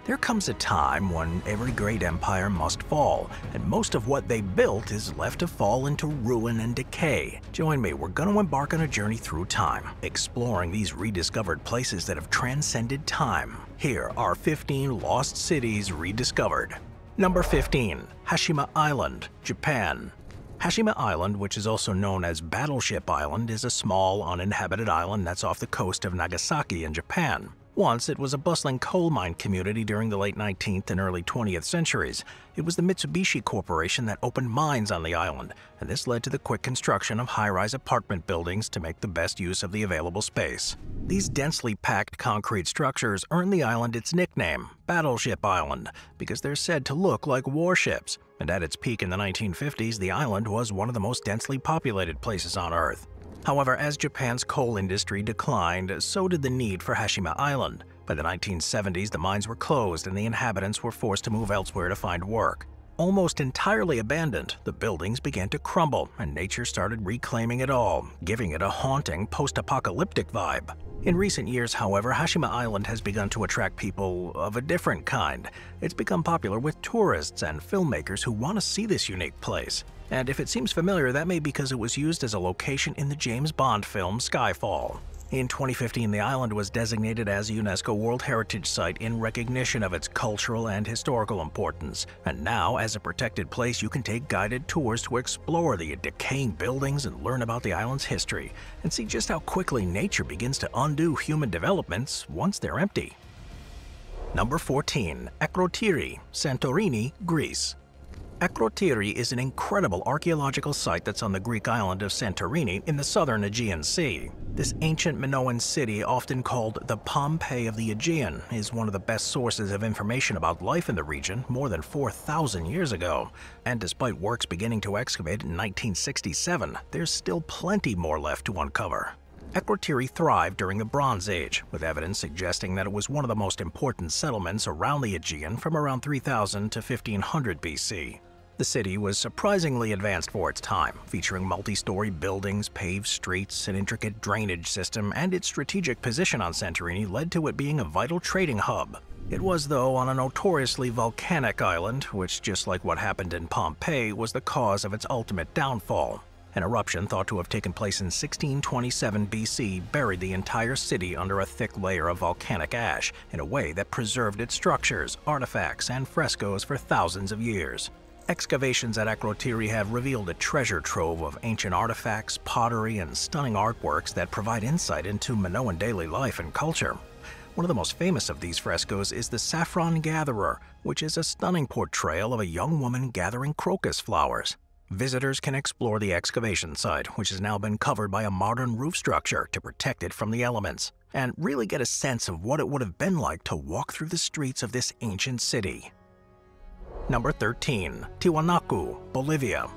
There comes a time when every great empire must fall, and most of what they built is left to fall into ruin and decay. Join me, we're going to embark on a journey through time, exploring these rediscovered places that have transcended time. Here are 15 lost cities rediscovered. Number 15. Hashima Island, Japan. Hashima Island, which is also known as Battleship Island, is a small, uninhabited island that's off the coast of Nagasaki in Japan. Once, it was a bustling coal mine community during the late 19th and early 20th centuries. It was the Mitsubishi Corporation that opened mines on the island, and this led to the quick construction of high-rise apartment buildings to make the best use of the available space. These densely packed concrete structures earned the island its nickname, Battleship Island, because they're said to look like warships. And at its peak in the 1950s, the island was one of the most densely populated places on Earth. However, as Japan's coal industry declined, so did the need for Hashima Island. By the 1970s, the mines were closed and the inhabitants were forced to move elsewhere to find work. Almost entirely abandoned, the buildings began to crumble and nature started reclaiming it all, giving it a haunting post-apocalyptic vibe. In recent years, however, Hashima Island has begun to attract people of a different kind. It's become popular with tourists and filmmakers who want to see this unique place. And if it seems familiar, that may be because it was used as a location in the James Bond film Skyfall. In 2015, the island was designated as a UNESCO World Heritage Site in recognition of its cultural and historical importance. And now, as a protected place, you can take guided tours to explore the decaying buildings and learn about the island's history, and see just how quickly nature begins to undo human developments once they're empty. Number 14. Etii Santorini, Greece. Etii is an incredible archaeological site that's on the Greek island of Santorini in the southern Aegean Sea. This ancient Minoan city, often called the Pompeii of the Aegean, is one of the best sources of information about life in the region more than 4,000 years ago. And despite works beginning to excavate in 1967, there's still plenty more left to uncover. Etii thrived during the Bronze Age, with evidence suggesting that it was one of the most important settlements around the Aegean from around 3000 to 1500 BC. The city was surprisingly advanced for its time, featuring multi-story buildings, paved streets, an intricate drainage system, and its strategic position on Santorini led to it being a vital trading hub. It was, though, on a notoriously volcanic island, which, just like what happened in Pompeii, was the cause of its ultimate downfall. An eruption thought to have taken place in 1627 BC buried the entire city under a thick layer of volcanic ash in a way that preserved its structures, artifacts, and frescoes for thousands of years. Excavations at Etii have revealed a treasure trove of ancient artifacts, pottery, and stunning artworks that provide insight into Minoan daily life and culture. One of the most famous of these frescoes is the Saffron Gatherer, which is a stunning portrayal of a young woman gathering crocus flowers. Visitors can explore the excavation site, which has now been covered by a modern roof structure to protect it from the elements, and really get a sense of what it would have been like to walk through the streets of this ancient city. Number 13. Tiwanaku, Bolivia.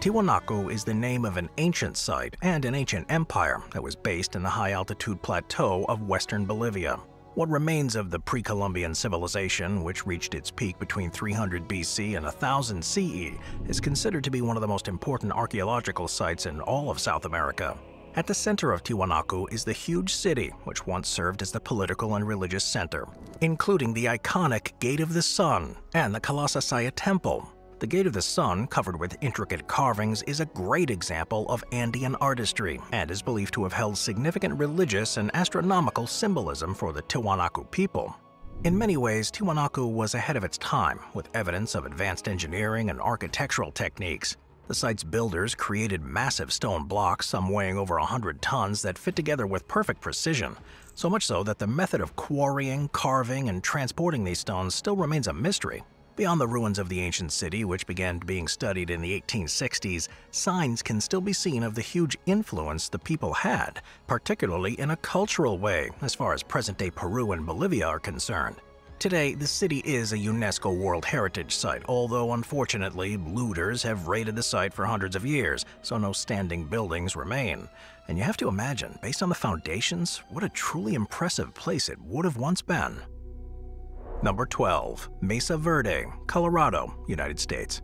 Tiwanaku is the name of an ancient site and an ancient empire that was based in the high-altitude plateau of western Bolivia. What remains of the pre-Columbian civilization, which reached its peak between 300 BC and 1000 CE, is considered to be one of the most important archaeological sites in all of South America. At the center of Tiwanaku is the huge city, which once served as the political and religious center, including the iconic Gate of the Sun and the Kalasasaya Temple. The Gate of the Sun, covered with intricate carvings, is a great example of Andean artistry and is believed to have held significant religious and astronomical symbolism for the Tiwanaku people. In many ways, Tiwanaku was ahead of its time, with evidence of advanced engineering and architectural techniques. The site's builders created massive stone blocks, some weighing over 100 tons, that fit together with perfect precision, so much so that the method of quarrying, carving, and transporting these stones still remains a mystery. Beyond the ruins of the ancient city, which began being studied in the 1860s, signs can still be seen of the huge influence the people had, particularly in a cultural way, as far as present-day Peru and Bolivia are concerned. Today, the city is a UNESCO World Heritage Site, although unfortunately, looters have raided the site for hundreds of years, so no standing buildings remain. And you have to imagine, based on the foundations, what a truly impressive place it would have once been. Number 12. Mesa Verde, Colorado, United States.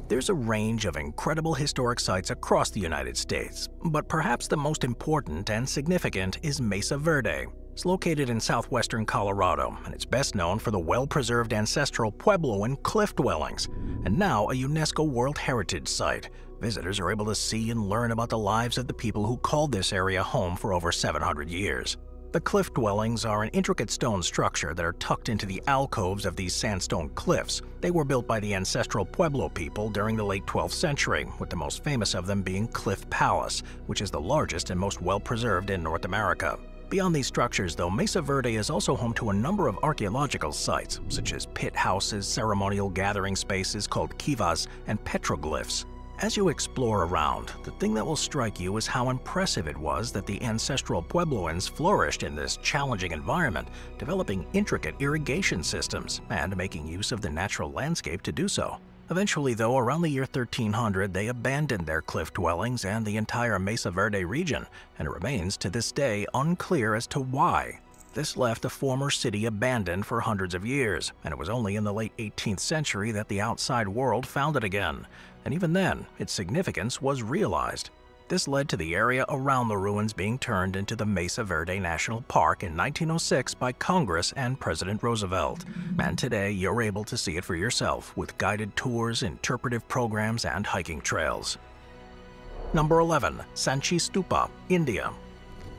There's a range of incredible historic sites across the United States, but perhaps the most important and significant is Mesa Verde. It's located in southwestern Colorado, and it's best known for the well-preserved ancestral Puebloan cliff dwellings, and now a UNESCO World Heritage Site. Visitors are able to see and learn about the lives of the people who called this area home for over 700 years. The cliff dwellings are an intricate stone structure that are tucked into the alcoves of these sandstone cliffs. They were built by the ancestral Pueblo people during the late 12th century, with the most famous of them being Cliff Palace, which is the largest and most well-preserved in North America. Beyond these structures, though, Mesa Verde is also home to a number of archaeological sites, such as pit houses, ceremonial gathering spaces called kivas, and petroglyphs. As you explore around, the thing that will strike you is how impressive it was that the ancestral Puebloans flourished in this challenging environment, developing intricate irrigation systems and making use of the natural landscape to do so. Eventually, though, around the year 1300, they abandoned their cliff dwellings and the entire Mesa Verde region, and it remains to this day unclear as to why. This left the former city abandoned for hundreds of years, and it was only in the late 18th century that the outside world found it again. And even then, its significance was realized. This led to the area around the ruins being turned into the Mesa Verde National Park in 1906 by Congress and President Roosevelt. And today, you're able to see it for yourself with guided tours, interpretive programs, and hiking trails. Number 11. Sanchi Stupa, India.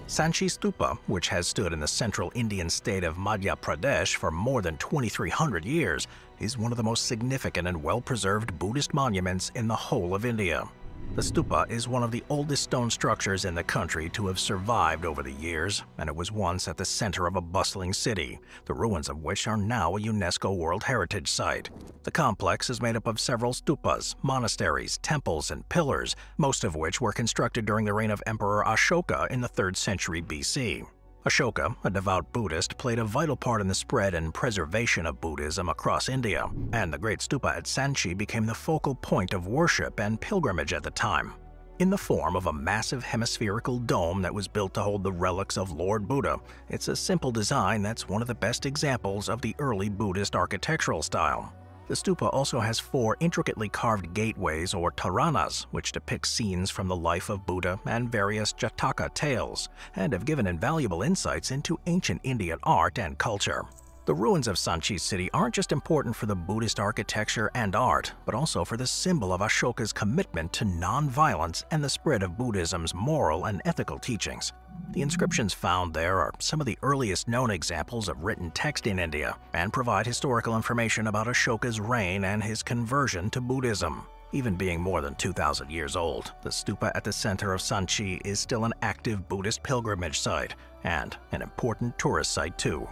Sanchi Stupa, which has stood in the central Indian state of Madhya Pradesh for more than 2,300 years, is one of the most significant and well-preserved Buddhist monuments in the whole of India. The stupa is one of the oldest stone structures in the country to have survived over the years, and it was once at the center of a bustling city, the ruins of which are now a UNESCO World Heritage Site. The complex is made up of several stupas, monasteries, temples, and pillars, most of which were constructed during the reign of Emperor Ashoka in the 3rd century BC. Ashoka, a devout Buddhist, played a vital part in the spread and preservation of Buddhism across India, and the Great Stupa at Sanchi became the focal point of worship and pilgrimage at the time. In the form of a massive hemispherical dome that was built to hold the relics of Lord Buddha, it's a simple design that's one of the best examples of the early Buddhist architectural style. The stupa also has 4 intricately carved gateways or taranas, which depict scenes from the life of Buddha and various Jataka tales, and have given invaluable insights into ancient Indian art and culture. The ruins of Sanchi city aren't just important for the Buddhist architecture and art, but also for the symbol of Ashoka's commitment to non-violence and the spread of Buddhism's moral and ethical teachings. The inscriptions found there are some of the earliest known examples of written text in India and provide historical information about Ashoka's reign and his conversion to Buddhism. Even being more than 2,000 years old, the stupa at the center of Sanchi is still an active Buddhist pilgrimage site and an important tourist site too.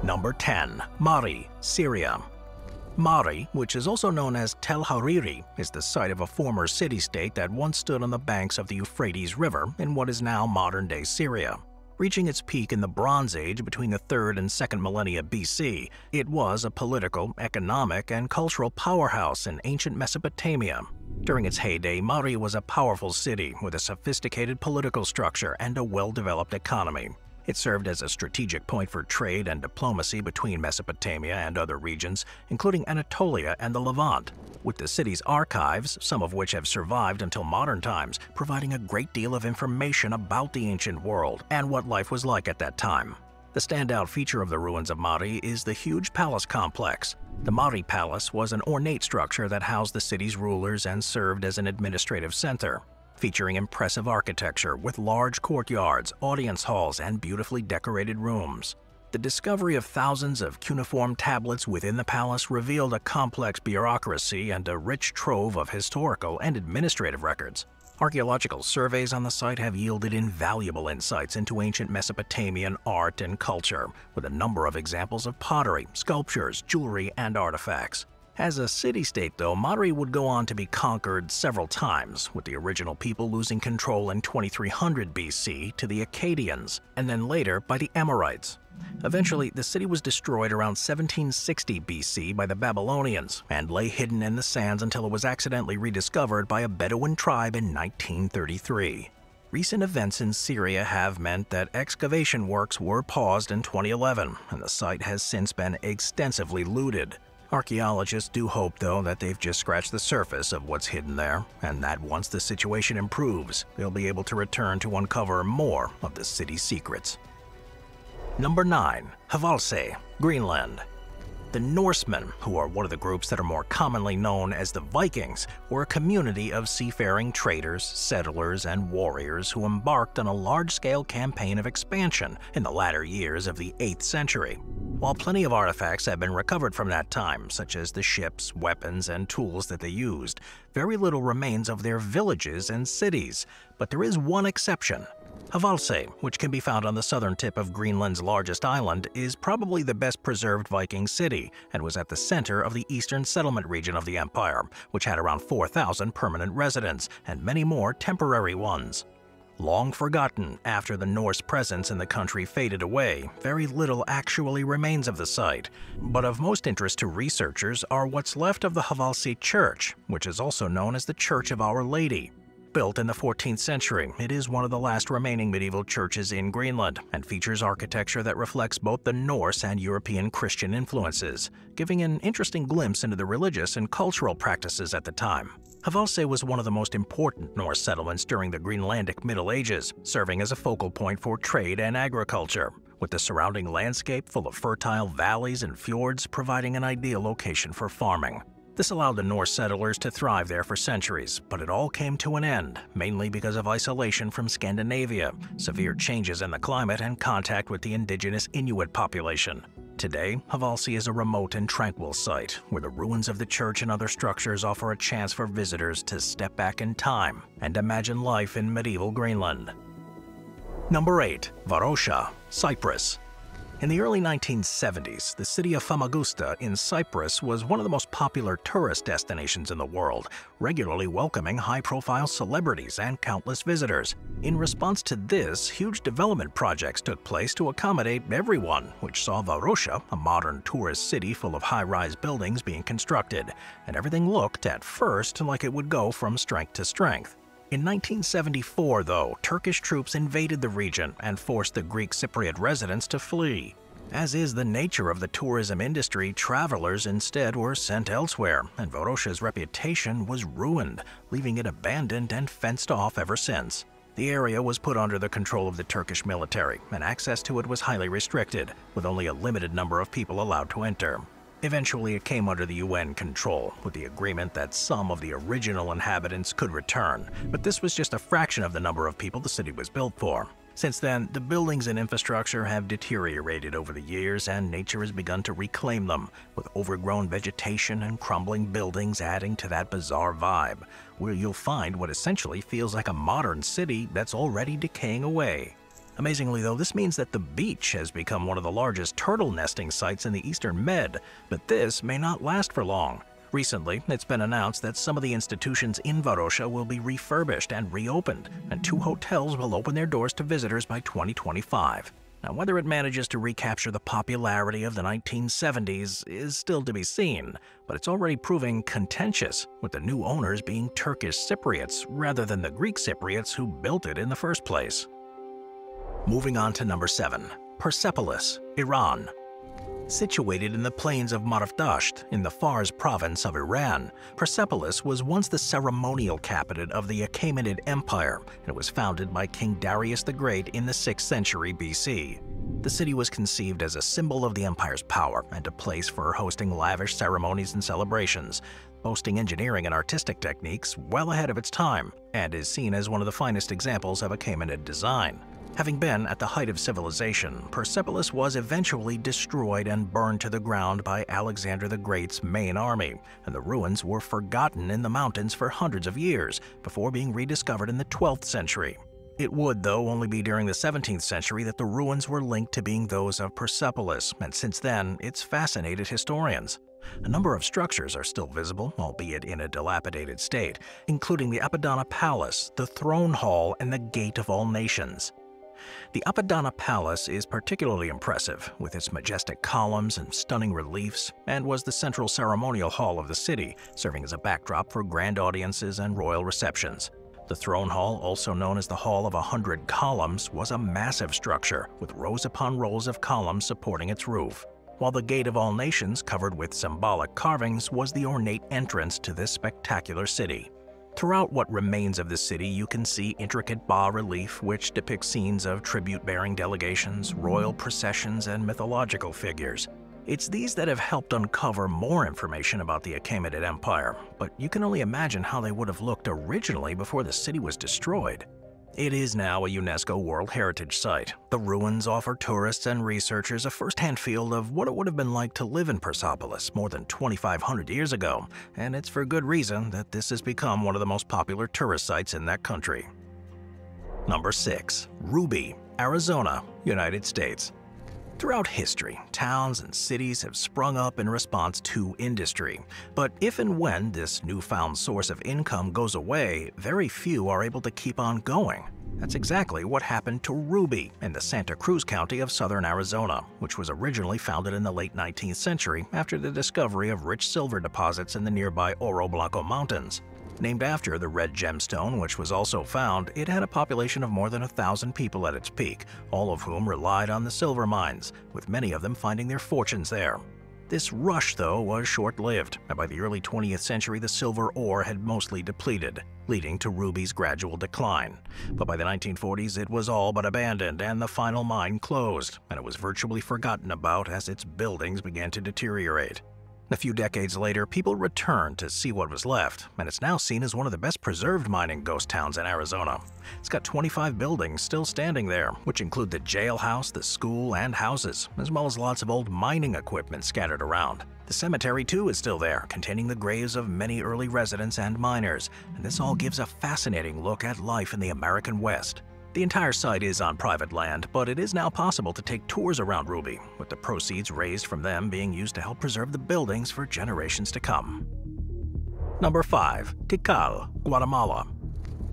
Number 10. Mari, Syria. Mari, which is also known as Tel Hariri, is the site of a former city-state that once stood on the banks of the Euphrates River in what is now modern-day Syria. Reaching its peak in the Bronze Age between the 3rd and 2nd millennia BC, it was a political, economic, and cultural powerhouse in ancient Mesopotamia. During its heyday, Mari was a powerful city with a sophisticated political structure and a well-developed economy. It served as a strategic point for trade and diplomacy between Mesopotamia and other regions, including Anatolia and the Levant, with the city's archives, some of which have survived until modern times, providing a great deal of information about the ancient world and what life was like at that time. The standout feature of the ruins of Mari is the huge palace complex. The Mari Palace was an ornate structure that housed the city's rulers and served as an administrative center, featuring impressive architecture with large courtyards, audience halls, and beautifully decorated rooms. The discovery of thousands of cuneiform tablets within the palace revealed a complex bureaucracy and a rich trove of historical and administrative records. Archaeological surveys on the site have yielded invaluable insights into ancient Mesopotamian art and culture, with a number of examples of pottery, sculptures, jewelry, and artifacts. As a city-state, though, Mari would go on to be conquered several times, with the original people losing control in 2300 BC to the Akkadians, and then later by the Amorites. Eventually, the city was destroyed around 1760 BC by the Babylonians and lay hidden in the sands until it was accidentally rediscovered by a Bedouin tribe in 1933. Recent events in Syria have meant that excavation works were paused in 2011, and the site has since been extensively looted. Archaeologists do hope, though, that they've just scratched the surface of what's hidden there, and that once the situation improves, they'll be able to return to uncover more of the city's secrets. Number 9. Hval Greenland. The Norsemen, who are one of the groups that are more commonly known as the Vikings, were a community of seafaring traders, settlers, and warriors who embarked on a large-scale campaign of expansion in the latter years of the 8th century. While plenty of artifacts have been recovered from that time, such as the ships, weapons, and tools that they used, very little remains of their villages and cities. But there is one exception. Hval, which can be found on the southern tip of Greenland's largest island, is probably the best preserved Viking city and was at the center of the eastern settlement region of the empire, which had around 4,000 permanent residents and many more temporary ones. Long forgotten after the Norse presence in the country faded away, very little actually remains of the site. But of most interest to researchers are what's left of the Hval Church, which is also known as the Church of Our Lady. Built in the 14th century, it is one of the last remaining medieval churches in Greenland and features architecture that reflects both the Norse and European Christian influences, giving an interesting glimpse into the religious and cultural practices at the time. Hval was one of the most important Norse settlements during the Greenlandic Middle Ages, serving as a focal point for trade and agriculture, with the surrounding landscape full of fertile valleys and fjords providing an ideal location for farming. This allowed the Norse settlers to thrive there for centuries, but it all came to an end, mainly because of isolation from Scandinavia, severe changes in the climate, and contact with the indigenous Inuit population. Today, Hval is a remote and tranquil site, where the ruins of the church and other structures offer a chance for visitors to step back in time and imagine life in medieval Greenland. Number 8. Volos Cyprus. In the early 1970s, the city of Famagusta in Cyprus was one of the most popular tourist destinations in the world, regularly welcoming high-profile celebrities and countless visitors. In response to this, huge development projects took place to accommodate everyone, which saw Volos, a modern tourist city full of high-rise buildings, being constructed, and everything looked, at first, like it would go from strength to strength. In 1974, though, Turkish troops invaded the region and forced the Greek Cypriot residents to flee. As is the nature of the tourism industry, travelers instead were sent elsewhere, and Volos' reputation was ruined, leaving it abandoned and fenced off ever since. The area was put under the control of the Turkish military, and access to it was highly restricted, with only a limited number of people allowed to enter. Eventually, it came under the UN control, with the agreement that some of the original inhabitants could return, but this was just a fraction of the number of people the city was built for. Since then, the buildings and infrastructure have deteriorated over the years, and nature has begun to reclaim them, with overgrown vegetation and crumbling buildings adding to that bizarre vibe, where you'll find what essentially feels like a modern city that's already decaying away. Amazingly though, this means that the beach has become one of the largest turtle nesting sites in the Eastern Med, but this may not last for long. Recently, it's been announced that some of the institutions in Volos will be refurbished and reopened, and 2 hotels will open their doors to visitors by 2025. Now, whether it manages to recapture the popularity of the 1970s is still to be seen, but it's already proving contentious, with the new owners being Turkish Cypriots rather than the Greek Cypriots who built it in the first place. Moving on to number 7. Persepolis, Iran. Situated in the plains of Marvdasht in the Fars province of Iran, Persepolis was once the ceremonial capital of the Achaemenid Empire, and it was founded by King Darius the Great in the 6th century BC. The city was conceived as a symbol of the empire's power and a place for hosting lavish ceremonies and celebrations, boasting engineering and artistic techniques well ahead of its time, and is seen as one of the finest examples of Achaemenid design. Having been at the height of civilization, Persepolis was eventually destroyed and burned to the ground by Alexander the Great's main army, and the ruins were forgotten in the mountains for hundreds of years before being rediscovered in the 12th century. It would, though, only be during the 17th century that the ruins were linked to being those of Persepolis, and since then, it's fascinated historians. A number of structures are still visible, albeit in a dilapidated state, including the Apadana Palace, the Throne Hall, and the Gate of All Nations. The Apadana Palace is particularly impressive, with its majestic columns and stunning reliefs, and was the central ceremonial hall of the city, serving as a backdrop for grand audiences and royal receptions. The Throne Hall, also known as the Hall of 100 Columns, was a massive structure, with rows upon rows of columns supporting its roof, while the Gate of All Nations, covered with symbolic carvings, was the ornate entrance to this spectacular city. Throughout what remains of the city, you can see intricate bas-relief which depicts scenes of tribute-bearing delegations, royal processions, and mythological figures. It's these that have helped uncover more information about the Achaemenid Empire, but you can only imagine how they would have looked originally before the city was destroyed. It is now a UNESCO World Heritage Site. The ruins offer tourists and researchers a first-hand feel of what it would have been like to live in Persepolis more than 2,500 years ago, and it's for good reason that this has become one of the most popular tourist sites in that country. Number 6. Ruby, Arizona, United States. Throughout history, towns and cities have sprung up in response to industry. But if and when this newfound source of income goes away, very few are able to keep on going. That's exactly what happened to Ruby in the Santa Cruz County of southern Arizona, which was originally founded in the late 19th century after the discovery of rich silver deposits in the nearby Oro Blanco Mountains. Named after the red gemstone which was also found, it had a population of more than 1,000 people at its peak, all of whom relied on the silver mines, with many of them finding their fortunes there. This rush, though, was short-lived, and by the early 20th century the silver ore had mostly depleted, leading to Ruby's gradual decline. But by the 1940s it was all but abandoned and the final mine closed, and it was virtually forgotten about as its buildings began to deteriorate. A few decades later, people returned to see what was left, and it's now seen as one of the best preserved mining ghost towns in Arizona. It's got 25 buildings still standing there, which include the jailhouse, the school, and houses, as well as lots of old mining equipment scattered around. The cemetery, too, is still there, containing the graves of many early residents and miners, and this all gives a fascinating look at life in the American West. The entire site is on private land, but it is now possible to take tours around Ruby, with the proceeds raised from them being used to help preserve the buildings for generations to come. Number 5. Tikal, Guatemala.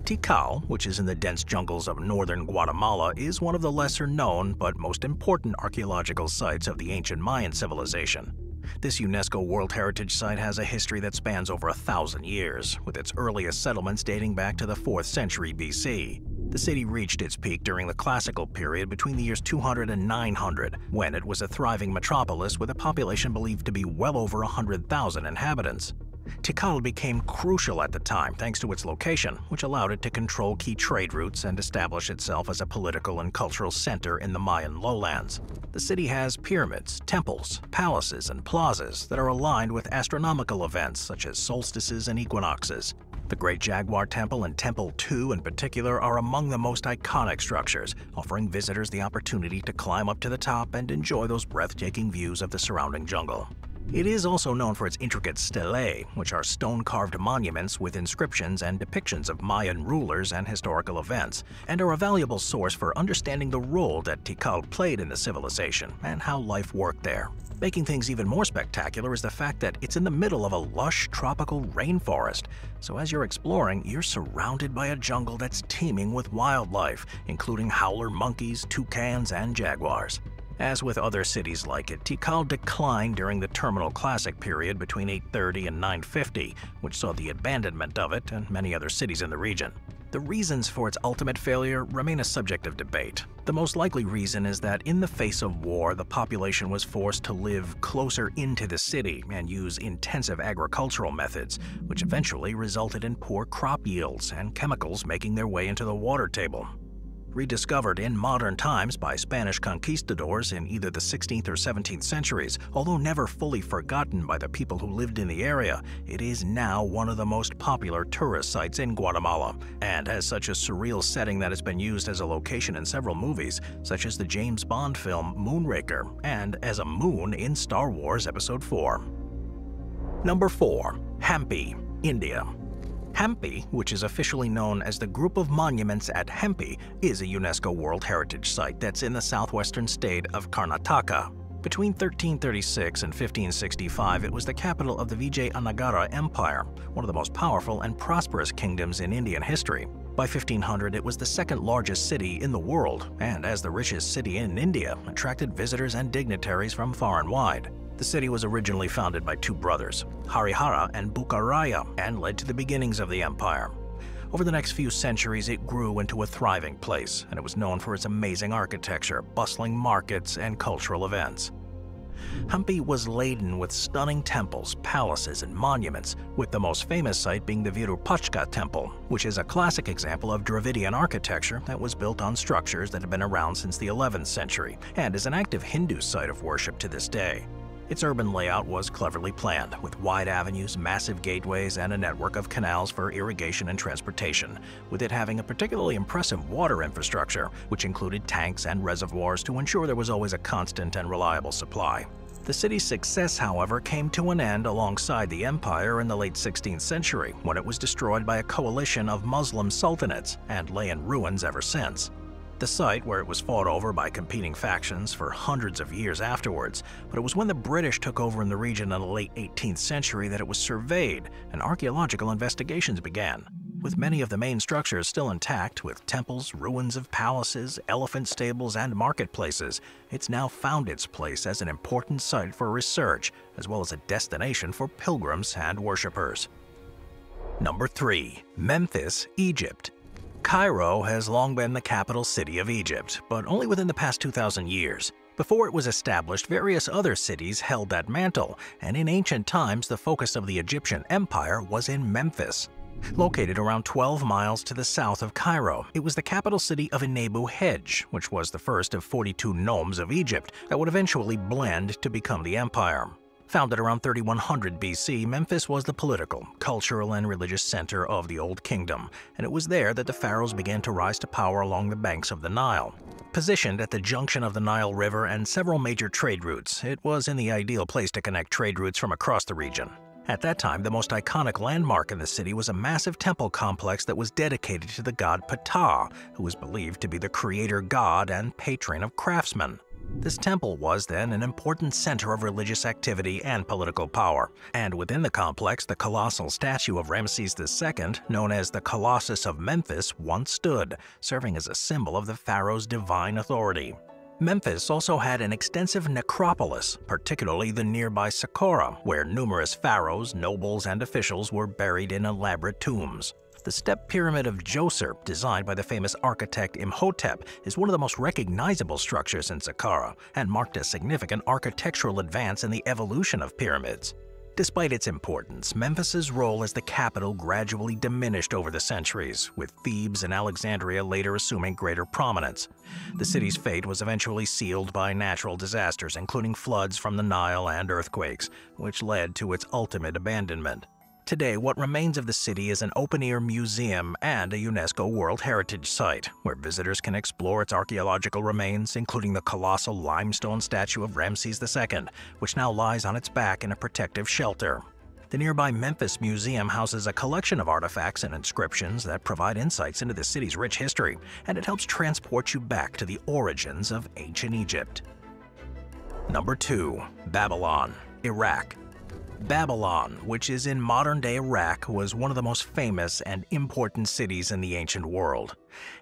Tikal, which is in the dense jungles of northern Guatemala, is one of the lesser-known but most important archaeological sites of the ancient Mayan civilization. This UNESCO World Heritage Site has a history that spans over 1,000 years, with its earliest settlements dating back to the 4th century BC. The city reached its peak during the classical period between the years 200 and 900, when it was a thriving metropolis with a population believed to be well over 100,000 inhabitants. Tikal became crucial at the time thanks to its location, which allowed it to control key trade routes and establish itself as a political and cultural center in the Mayan lowlands. The city has pyramids, temples, palaces, and plazas that are aligned with astronomical events such as solstices and equinoxes. The Great Jaguar Temple and Temple 2 in particular are among the most iconic structures, offering visitors the opportunity to climb up to the top and enjoy those breathtaking views of the surrounding jungle. It is also known for its intricate stelae, which are stone-carved monuments with inscriptions and depictions of Mayan rulers and historical events, and are a valuable source for understanding the role that Tikal played in the civilization and how life worked there. Making things even more spectacular is the fact that it's in the middle of a lush tropical rainforest, so as you're exploring, you're surrounded by a jungle that's teeming with wildlife, including howler monkeys, toucans, and jaguars. As with other cities like it, Tikal declined during the Terminal Classic period between 830 and 950, which saw the abandonment of it and many other cities in the region. The reasons for its ultimate failure remain a subject of debate. The most likely reason is that in the face of war, the population was forced to live closer into the city and use intensive agricultural methods, which eventually resulted in poor crop yields and chemicals making their way into the water table. Rediscovered in modern times by Spanish conquistadors in either the 16th or 17th centuries, although never fully forgotten by the people who lived in the area, it is now one of the most popular tourist sites in Guatemala, and has such a surreal setting that has been used as a location in several movies, such as the James Bond film Moonraker, and as a moon in Star Wars Episode 4. Number 4. Hampi, India. Hampi, which is officially known as the Group of Monuments at Hampi, is a UNESCO World Heritage Site that's in the southwestern state of Karnataka. Between 1336 and 1565, it was the capital of the Vijayanagara Empire, one of the most powerful and prosperous kingdoms in Indian history. By 1500, it was the second largest city in the world, and as the richest city in India, attracted visitors and dignitaries from far and wide. The city was originally founded by two brothers, Harihara and Bukaraya, and led to the beginnings of the empire. Over the next few centuries, it grew into a thriving place, and it was known for its amazing architecture, bustling markets, and cultural events. Hampi was laden with stunning temples, palaces, and monuments, with the most famous site being the Virupačka Temple, which is a classic example of Dravidian architecture that was built on structures that have been around since the 11th century and is an active Hindu site of worship to this day. Its urban layout was cleverly planned, with wide avenues, massive gateways, and a network of canals for irrigation and transportation, with it having a particularly impressive water infrastructure, which included tanks and reservoirs to ensure there was always a constant and reliable supply. The city's success, however, came to an end alongside the empire in the late 16th century, when it was destroyed by a coalition of Muslim sultanates and lay in ruins ever since. The site, where it was fought over by competing factions for hundreds of years afterwards, but it was when the British took over in the region in the late 18th century that it was surveyed and archaeological investigations began. With many of the main structures still intact, with temples, ruins of palaces, elephant stables, and marketplaces, it's now found its place as an important site for research, as well as a destination for pilgrims and worshippers. Number 3. Memphis, Egypt. Cairo has long been the capital city of Egypt, but only within the past 2,000 years. Before it was established, various other cities held that mantle, and in ancient times the focus of the Egyptian empire was in Memphis. Located around 12 miles to the south of Cairo, it was the capital city of Enebu Hej, which was the first of 42 nomes of Egypt that would eventually blend to become the empire. Founded around 3100 BC, Memphis was the political, cultural, and religious center of the Old Kingdom, and it was there that the pharaohs began to rise to power along the banks of the Nile. Positioned at the junction of the Nile River and several major trade routes, it was in the ideal place to connect trade routes from across the region. At that time, the most iconic landmark in the city was a massive temple complex that was dedicated to the god Ptah, who was believed to be the creator god and patron of craftsmen. This temple was then an important center of religious activity and political power, and within the complex, the colossal statue of Ramses II, known as the Colossus of Memphis, once stood, serving as a symbol of the pharaoh's divine authority. Memphis also had an extensive necropolis, particularly the nearby Saqqara, where numerous pharaohs, nobles, and officials were buried in elaborate tombs. The Step Pyramid of Djoser, designed by the famous architect Imhotep, is one of the most recognizable structures in Saqqara and marked a significant architectural advance in the evolution of pyramids. Despite its importance, Memphis's role as the capital gradually diminished over the centuries, with Thebes and Alexandria later assuming greater prominence. The city's fate was eventually sealed by natural disasters, including floods from the Nile and earthquakes, which led to its ultimate abandonment. Today, what remains of the city is an open-air museum and a UNESCO World Heritage Site, where visitors can explore its archaeological remains, including the colossal limestone statue of Ramses II, which now lies on its back in a protective shelter. The nearby Memphis Museum houses a collection of artifacts and inscriptions that provide insights into the city's rich history, and it helps transport you back to the origins of ancient Egypt. Number 2. Babylon, Iraq. Babylon, which is in modern-day Iraq, was one of the most famous and important cities in the ancient world.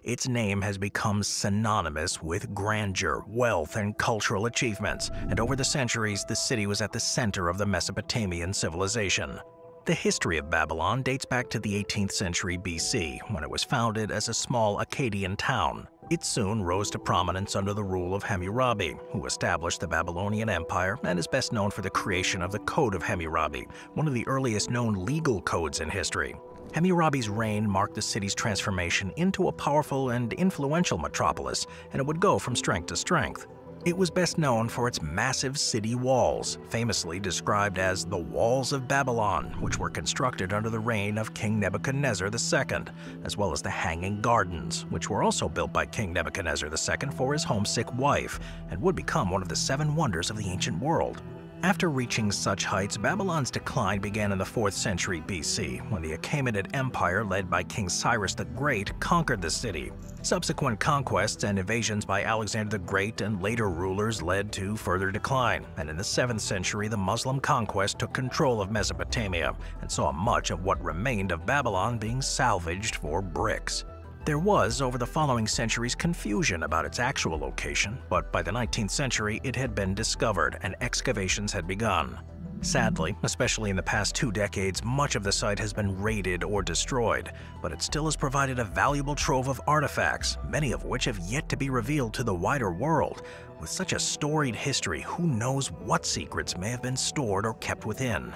Its name has become synonymous with grandeur, wealth, and cultural achievements, and over the centuries, the city was at the center of the Mesopotamian civilization. The history of Babylon dates back to the 18th century BC, when it was founded as a small Akkadian town. It soon rose to prominence under the rule of Hammurabi, who established the Babylonian Empire and is best known for the creation of the Code of Hammurabi, one of the earliest known legal codes in history. Hammurabi's reign marked the city's transformation into a powerful and influential metropolis, and it would go from strength to strength. It was best known for its massive city walls, famously described as the Walls of Babylon, which were constructed under the reign of King Nebuchadnezzar II, as well as the Hanging Gardens, which were also built by King Nebuchadnezzar II for his homesick wife, and would become one of the 7 wonders of the ancient world. After reaching such heights, Babylon's decline began in the 4th century BC, when the Achaemenid Empire led by King Cyrus the Great conquered the city. Subsequent conquests and invasions by Alexander the Great and later rulers led to further decline, and in the 7th century the Muslim conquest took control of Mesopotamia and saw much of what remained of Babylon being salvaged for bricks. There was, over the following centuries, confusion about its actual location, but by the 19th century it had been discovered and excavations had begun. Sadly, especially in the past 2 decades, much of the site has been raided or destroyed, but it still has provided a valuable trove of artifacts, many of which have yet to be revealed to the wider world. With such a storied history, who knows what secrets may have been stored or kept within.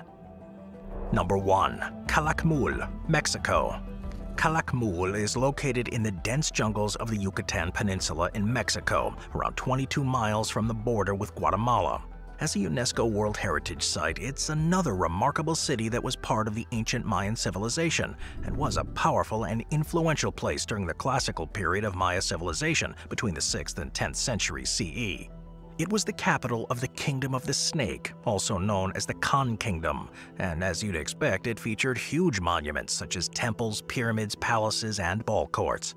Number 1. Kalaku Mexico. Kalaku is located in the dense jungles of the Yucatan Peninsula in Mexico, around 22 miles from the border with Guatemala. As a UNESCO World Heritage Site, it's another remarkable city that was part of the ancient Mayan civilization and was a powerful and influential place during the classical period of Maya civilization between the 6th and 10th centuries CE. It was the capital of the Kingdom of the Snake, also known as the Khan Kingdom, and as you'd expect, it featured huge monuments such as temples, pyramids, palaces, and ball courts.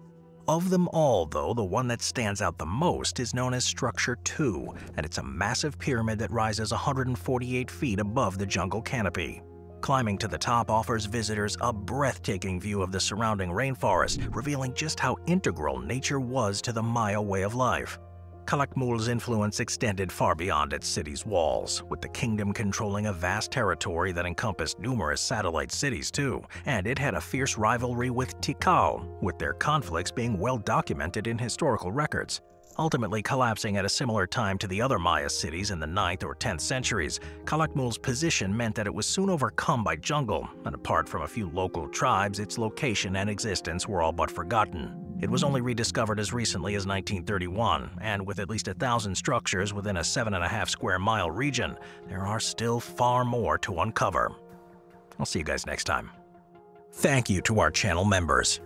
Of them all, though, the one that stands out the most is known as Structure 2, and it's a massive pyramid that rises 148 feet above the jungle canopy. Climbing to the top offers visitors a breathtaking view of the surrounding rainforest, revealing just how integral nature was to the Maya way of life. Kalaku's influence extended far beyond its city's walls, with the kingdom controlling a vast territory that encompassed numerous satellite cities too, and it had a fierce rivalry with Tikal, with their conflicts being well documented in historical records. Ultimately collapsing at a similar time to the other Maya cities in the 9th or 10th centuries, Kalaku's position meant that it was soon overcome by jungle, and apart from a few local tribes, its location and existence were all but forgotten. It was only rediscovered as recently as 1931, and with at least 1,000 structures within a 7.5 square mile region, there are still far more to uncover. I'll see you guys next time. Thank you to our channel members.